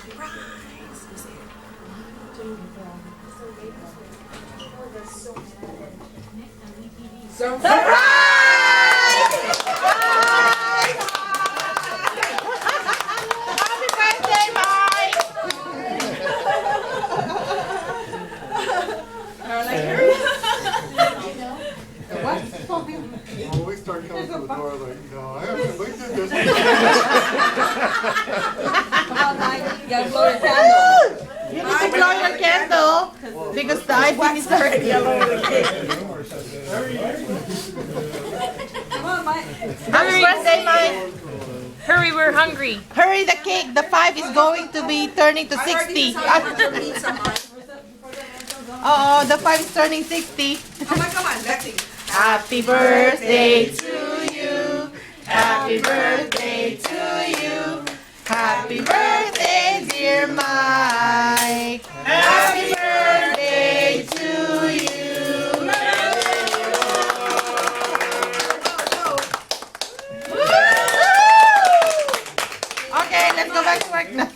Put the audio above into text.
Surprise! You say it. Happy birthday, Mike! When we start coming to the door, like, I haven't looked at this. Come on, Mike. You gotta blow your candle. You need to blow your candle because the item is already alone. Come on, Mike. Happy birthday, Mike! Hurry, we're hungry. Hurry the cake. The 5 is going to be turning to 60. Oh, the 5 is turning 60. Come on, Betsy. Happy birthday to you. Happy birthday to you. Happy birthday, dear Mike. Happy birthday to you. Okay, let's go back to work now.